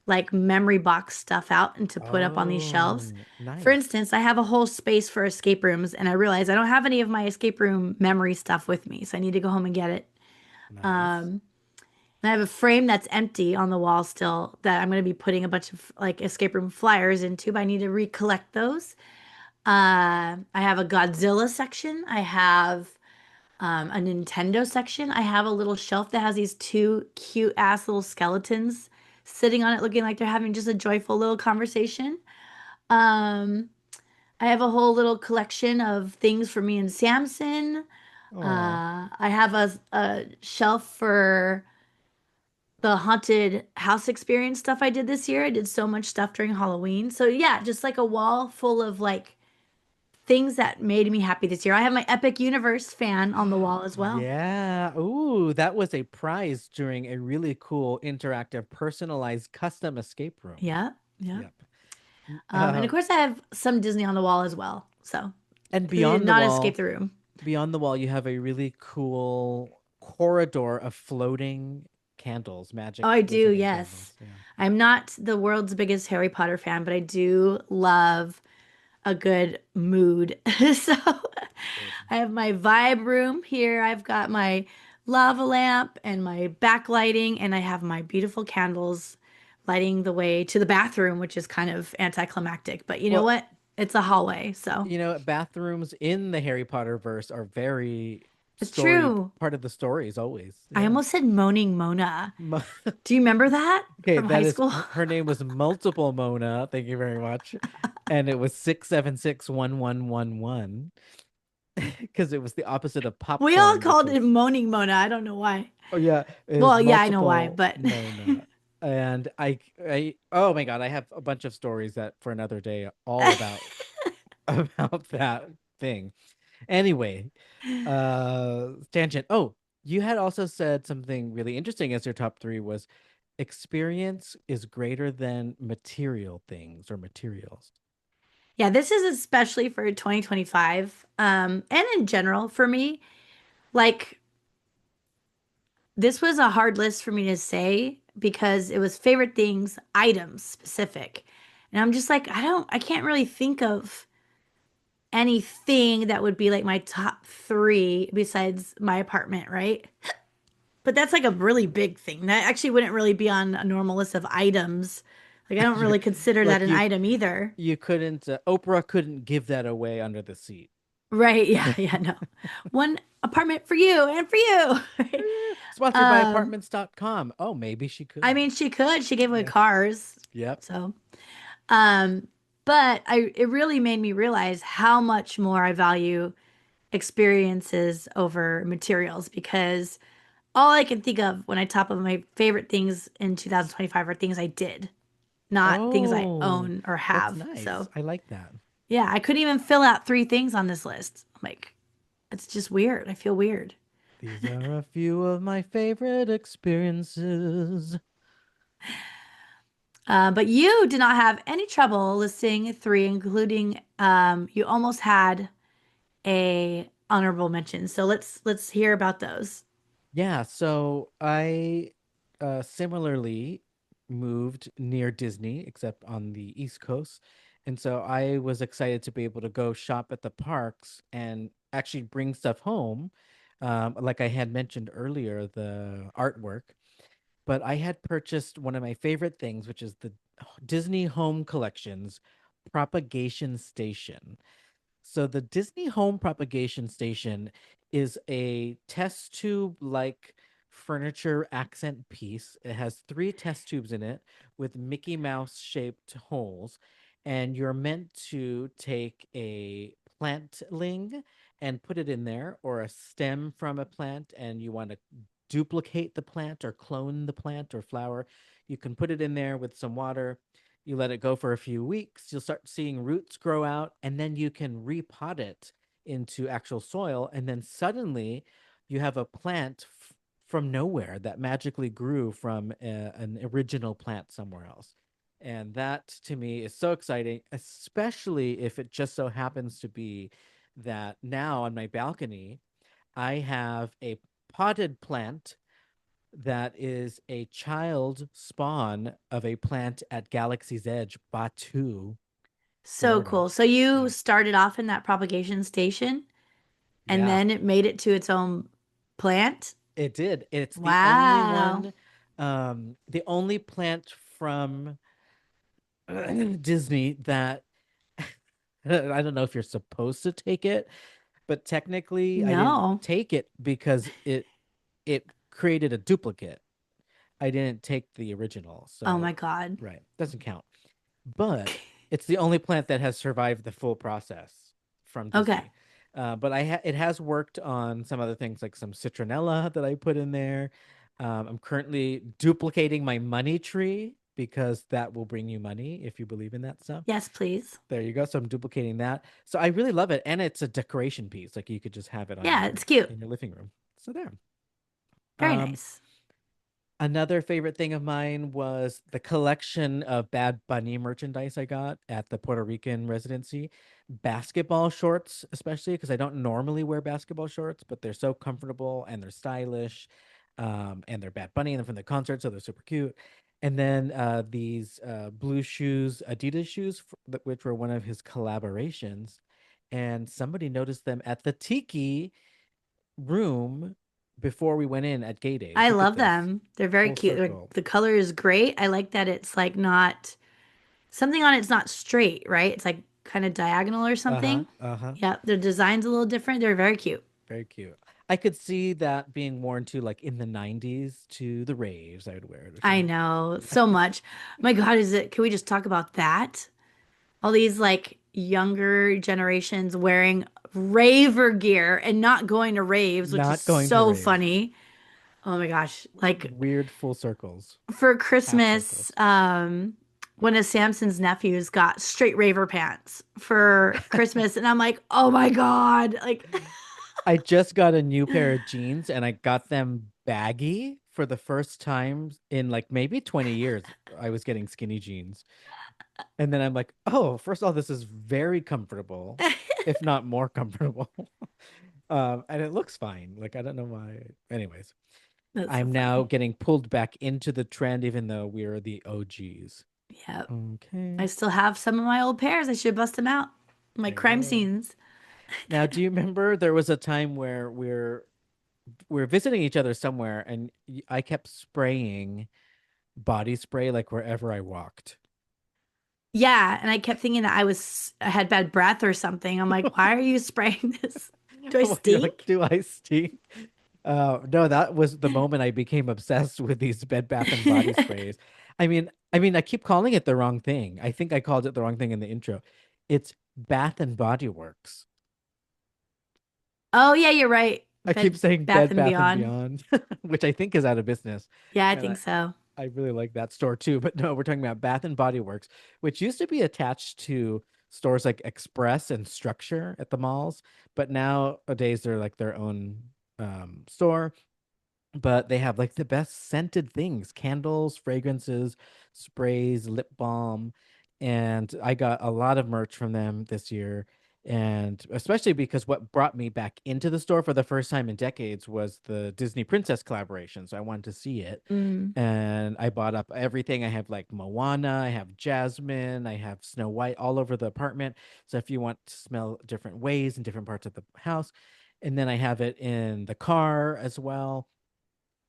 like memory box stuff out and to put up on these shelves. Oh, For nice. instance, I have a whole space for escape rooms, and I realize I don't have any of my escape room memory stuff with me, so I need to go home and get it. Nice. Um, and I have a frame that's empty on the wall still that I'm going to be putting a bunch of like escape room flyers into, but I need to recollect those. I have a Godzilla section. I have a Nintendo section. I have a little shelf that has these two cute ass little skeletons sitting on it, looking like they're having just a joyful little conversation. Um, I have a whole little collection of things for me and Samson. Oh, I have a shelf for the haunted house experience stuff I did this year. I did so much stuff during Halloween. So yeah, just like a wall full of like things that made me happy this year. I have my Epic Universe fan on the wall as well. yeah. Ooh, that was a prize during a really cool interactive personalized custom escape room. Yeah, yeah. Yep. And of course, I have some Disney on the wall as well. So And because I did beyond the not escape wall, the room. you have a really cool corridor of floating candles, Oh, magic I do. wizarding Yes, candles. Yeah. I'm not the world's biggest Harry Potter fan, but I do love a good mood. So Good. I have my vibe room here. I've got my lava lamp and my backlighting, and I have my beautiful candles lighting the way to the bathroom, which is kind of anticlimactic. But you know Well, what? It's a hallway, so bathrooms in the Harry Potter verse are very it's story true. part of the stories always. I Yeah. almost said Moaning Mona. Mo- Do you remember that Okay, from high that is school? her name was multiple Mona. Thank you very much. And it was 6761111 because it was the opposite of We all popcorn, which called it was Moaning Mona. I don't know why. oh yeah, it was Well, yeah, I know why, multiple but Mona. And oh my God, I have a bunch of stories that for another day all about about that thing. Anyway, tangent. Oh, you had also said something really interesting as your top three was experience is greater than material things or materials. yeah, this is especially for 2025, and in general for me. Like, this was a hard list for me to say because it was favorite things, items specific. And I'm just like, I can't really think of anything that would be like my top three besides my apartment, right? But that's like a really big thing. That actually wouldn't really be on a normal list of items. Like, I don't You're really consider that like an item either. you couldn't Oprah couldn't give that away under the seat. Right. Yeah. Yeah. No. One apartment for you and for you. Right? Sponsored by Um, apartments.com. Oh, maybe she I could. mean, she could. She gave away Yeah. cars. Yep. So, um, but it really made me realize how much more I value experiences over materials because all I can think of when I top of my favorite things in 2025 are things I did, not things I Oh, own or that's have. nice. So, I like that. yeah, I couldn't even fill out three things on this list. I'm like, it's just weird. I feel weird. These are a few of my favorite experiences. But you did not have any trouble listing three, including you almost had a honorable mention. So let's hear about those. Yeah, so I similarly moved near Disney, except on the East Coast. And so I was excited to be able to go shop at the parks and actually bring stuff home. Like I had mentioned earlier, the artwork. But I had purchased one of my favorite things, which is the Disney Home Collections Propagation Station. So the Disney Home Propagation Station is a test tube like furniture accent piece. It has three test tubes in it with Mickey Mouse shaped holes. And you're meant to take a plantling and put it in there, or a stem from a plant, and you want to duplicate the plant or clone the plant or flower. You can put it in there with some water, you let it go for a few weeks, you'll start seeing roots grow out, and then you can repot it into actual soil. And then suddenly you have a plant from nowhere that magically grew from an original plant somewhere else. And that to me is so exciting, especially if it just so happens to be that now on my balcony, I have a potted plant that is a child spawn of a plant at Galaxy's Edge, Batu, So Florida. cool. So you Yeah, started off in that propagation station and yeah, then it made it to its own plant? it did. It's Wow. the only plant from Disney that I don't know if you're supposed to take it, but technically I didn't No. take it because it created a duplicate. I didn't take the original, Oh my so God. right, doesn't count. But it's the only plant that has survived the full process from Okay. Disney. But it has worked on some other things like some citronella that I put in there. I'm currently duplicating my money tree because that will bring you money if you believe in that stuff. Yes, please. There you go. So I'm duplicating that. So I really love it, and it's a decoration piece. Like you could just have it on Yeah, your it's cute. in your living room. So there. Very Um, nice. Another favorite thing of mine was the collection of Bad Bunny merchandise I got at the Puerto Rican residency. Basketball shorts, especially because I don't normally wear basketball shorts, but they're so comfortable and they're stylish. And they're Bad Bunny and they're from the concert, so they're super cute. And then these blue shoes, Adidas shoes, which were one of his collaborations. And somebody noticed them at the Tiki room before we went in at Gay Days. I Look at love this. them. They're very Full cute. circle. The color is great. I like that it's like not something on it's not straight, right? It's like kind of diagonal or Uh-huh. something. Uh-huh. Yep, their design's a little different. They're very cute. Very cute. I could see that being worn to like in the 90s to the raves. I would wear it or I something. know so much. My God, is it? Can we just talk about that? All these like younger generations wearing raver gear and not going to raves, which is Not going to so raves. funny. Oh my gosh. Like Weird full circles. for Half Christmas, circles. one of Samson's nephews got straight raver pants for Christmas, and I'm like, oh my God. Like, I just got a new pair of jeans and I got them baggy for the first time in like maybe 20 years. I was getting skinny jeans. And then I'm like, oh, first of all, this is very comfortable, if not more comfortable. And it looks fine. Like I don't know why. Anyways, that's so I'm now funny. getting pulled back into the trend, even though we're the OGs. Yeah. I Okay. still have some of my old pairs. I should bust them out. My There you crime go. scenes. Now, do you remember there was a time where we're visiting each other somewhere, and I kept spraying body spray like wherever I walked. Yeah, and I kept thinking that I had bad breath or something. I'm like, why are you spraying this? Do I You're like, stink? do I stink? No, that was the moment I became obsessed with these Bed Bath and Body sprays. I keep calling it the wrong thing. I think I called it the wrong thing in the intro. It's Bath and Body Works. Oh yeah, you're right. I keep saying Bath Bed and Bath and Beyond. Beyond, which I think is out of business. Yeah, I And think so. I really like that store too. But no, we're talking about Bath and Body Works, which used to be attached to stores like Express and Structure at the malls, but nowadays they're like their own store. But they have like the best scented things, candles, fragrances, sprays, lip balm. And I got a lot of merch from them this year. And especially because what brought me back into the store for the first time in decades was the Disney Princess collaboration. So I wanted to see it. Mm, And I bought up everything. I have like Moana, I have Jasmine, I have Snow White all over the apartment. So if you want to smell different ways in different parts of the house, and then I have it in the car as well,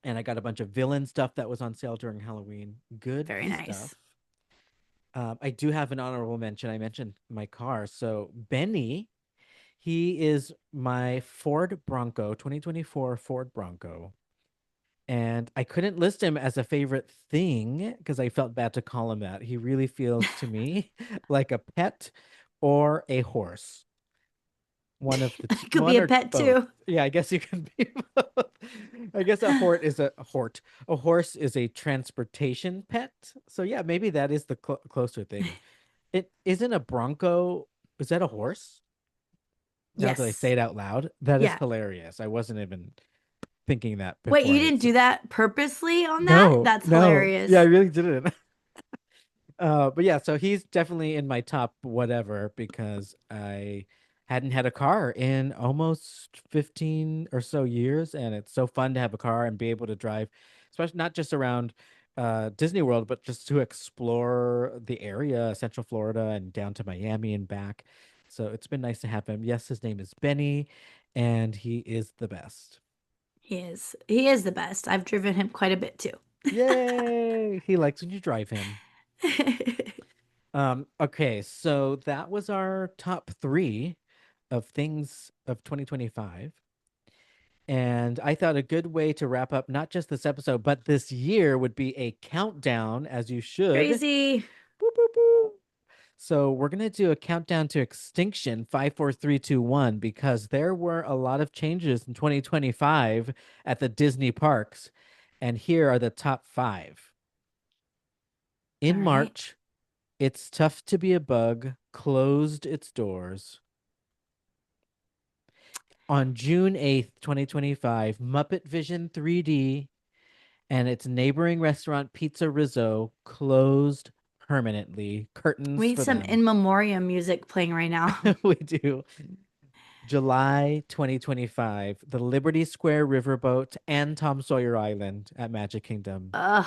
and I got a bunch of villain stuff that was on sale during Halloween. Good very stuff. nice. I do have an honorable mention. I mentioned my car. So Benny, he is my Ford Bronco, 2024 Ford Bronco. And I couldn't list him as a favorite thing because I felt bad to call him that. He really feels to me like a pet or a horse. One of the Could be one a or pet both. too. Yeah, I guess you can be both. I guess a hort. A horse is a transportation pet. So yeah, maybe that is the closer thing. It isn't a bronco. Is that a horse? Now that I say Yes. it out loud, that is Yeah. hilarious. I wasn't even thinking that Wait, before you I didn't said. do that purposely on that? No, That's no. Yeah, I hilarious. really didn't. But yeah, so he's definitely in my top whatever because I hadn't had a car in almost 15 or so years, and it's so fun to have a car and be able to drive especially not just around Disney World, but just to explore the area, Central Florida and down to Miami and back. So it's been nice to have him. Yes, his name is Benny, and he is the best. He is. He is the best. I've driven him quite a bit too. Yay! He likes when you drive him. Okay, so that was our top three of things of 2025. And I thought a good way to wrap up not just this episode, but this year would be a countdown, as you should. Crazy. Boop, boop, boop. So we're gonna do a countdown to extinction, 5, 4, 3, 2, 1, because there were a lot of changes in 2025 at the Disney parks. And here are the top five. All In right. March, It's Tough to Be a Bug closed its doors. On June 8th, 2025, Muppet Vision 3D and its neighboring restaurant Pizza Rizzo closed permanently. We Curtains need for some them. in memoriam music playing right now. We do. July 2025, the Liberty Square Riverboat and Tom Sawyer Island at Magic Kingdom Ugh,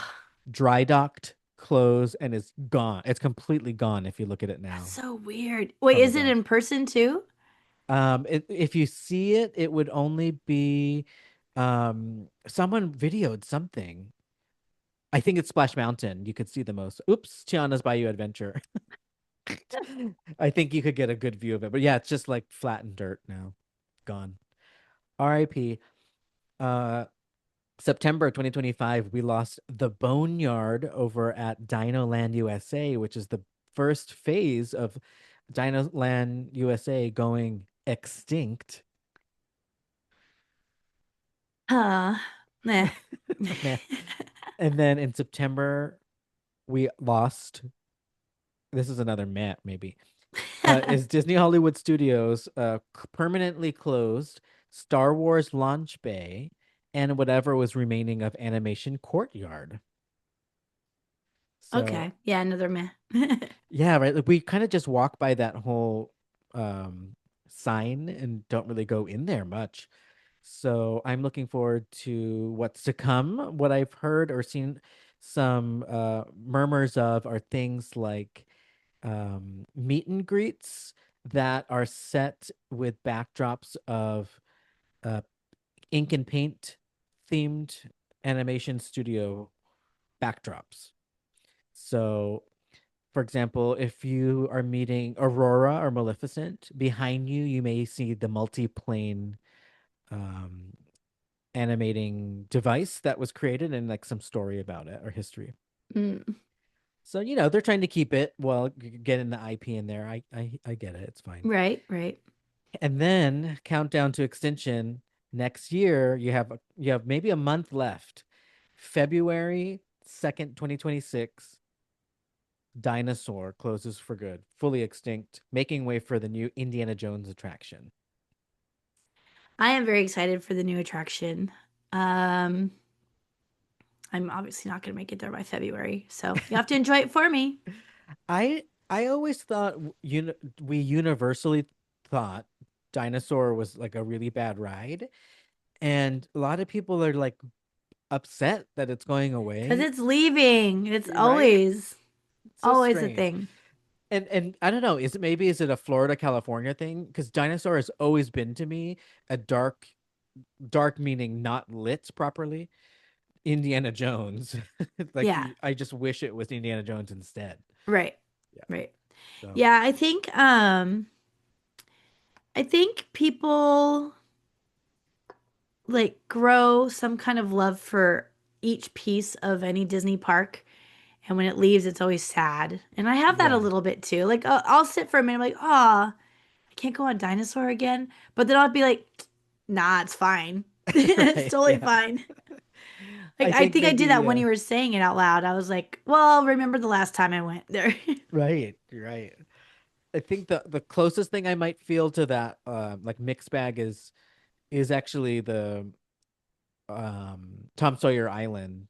dry docked, closed, and is gone. It's completely gone if you look at it that's now so weird. Wait, from is it above. in person too? If you see it, it would only be someone videoed something. I think it's Splash Mountain. You could see the most. Oops, Tiana's Bayou Adventure. I think you could get a good view of it. But yeah, it's just like flat and dirt now. Gone. RIP. Uh September 2025, we lost the Boneyard over at Dino Land USA, which is the first phase of Dino Land USA going extinct. Meh. Meh. And then in September, we lost. This is another meh, maybe. Is Disney Hollywood Studios permanently closed Star Wars Launch Bay and whatever was remaining of Animation Courtyard. So Okay. Yeah, another meh. yeah, right. Like we kind of just walk by that whole um sign and don't really go in there much. So I'm looking forward to what's to come. What I've heard or seen some murmurs of are things like meet and greets that are set with backdrops of uh, ink and paint themed animation studio backdrops. So, for example, if you are meeting Aurora or Maleficent, behind you, you may see the multi-plane um, animating device that was created and like some story about it or history. Mm, So, they're trying to keep it well, getting the IP in there. I get it. It's fine. right, right. And then countdown to extinction next year, you have maybe a month left. February 2nd, 2026, Dinosaur closes for good, fully extinct, making way for the new Indiana Jones attraction. I am very excited for the new attraction. Um, I'm obviously not going to make it there by February, so you have to enjoy it for me. I always thought we universally thought Dinosaur was like a really bad ride, and a lot of people are like upset that it's going Because away, it's leaving. It's right? So always a strange. thing. And I don't know, is it a Florida, California thing? Because Dinosaur has always been to me a dark meaning not lit properly. Indiana Jones. Like Yeah, I just wish it was Indiana Jones instead. right, Yeah. right. So Yeah, I think people like grow some kind of love for each piece of any Disney park. And when it leaves, it's always sad. And I have that a yeah. little bit too. Like, I'll sit for a minute, like, oh, I can't go on Dinosaur again. But then I'll be like, nah, it's fine. It's Right. totally Yeah. fine. Like, I I think think I did maybe that when you were saying it out loud. I was like, well, remember the last time I went there. right, you're right. I think the closest thing I might feel to that like mixed bag is actually the Tom Sawyer Island.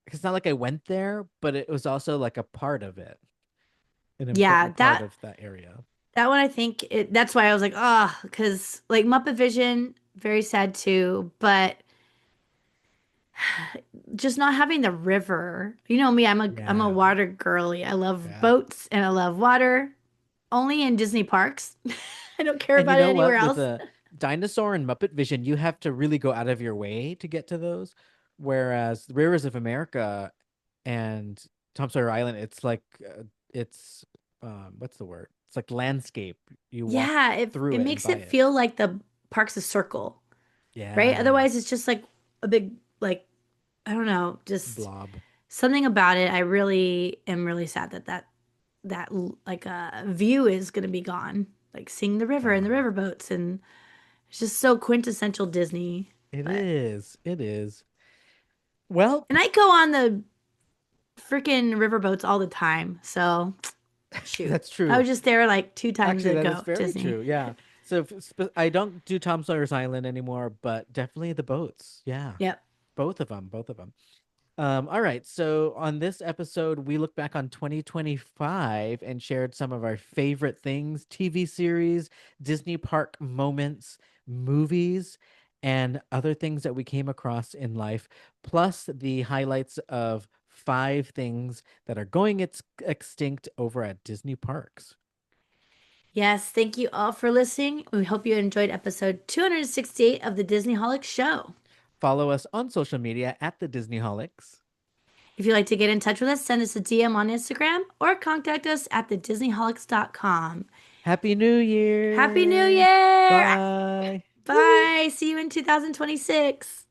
It's not like I went there, but it was also like a part of it, an Yeah, important part of that area. that one I think that's why I was like, oh, because like Muppet Vision, very sad too. But just not having the river. You know me, I'm a Yeah. water girly. I love Yeah. boats and I love water. Only in Disney parks. I don't care And you about it know anywhere what? With else. a Dinosaur and Muppet Vision, you have to really go out of your way to get to those. Whereas Rivers of America and Tom Sawyer Island, it's like it's what's the word? It's like landscape. You walk Yeah, it through it and makes by it it. feel like the park's a circle, right? Yeah. Otherwise, it's just like a big, like, I don't know, just Blob. something about it. I really am really sad that like view is going to be gone. Like seeing the river and the Oh, riverboats, and it's just so quintessential Disney. it But is. It is. Well, and I go on the freaking riverboats all the time. So shoot, that's I true. was just there like 2 times Actually, that is ago, very Disney. true. Yeah. So I don't do Tom Sawyer's Island anymore, but definitely the boats. Yeah. Yep. Both of them. Both of them. All right. So on this episode, we look back on 2025 and shared some of our favorite things, TV series, Disney park moments, movies, and other things that we came across in life, plus the highlights of 5 things that are going extinct over at Disney parks. Yes, thank you all for listening. We hope you enjoyed episode 268 of the Disney Holic Show. Follow us on social media at the Disneyholics. If you'd like to get in touch with us, send us a DM on Instagram or contact us at thedisneyholics.com. Happy New Happy New Year! Year! Bye. Woo! Bye. See you in 2026.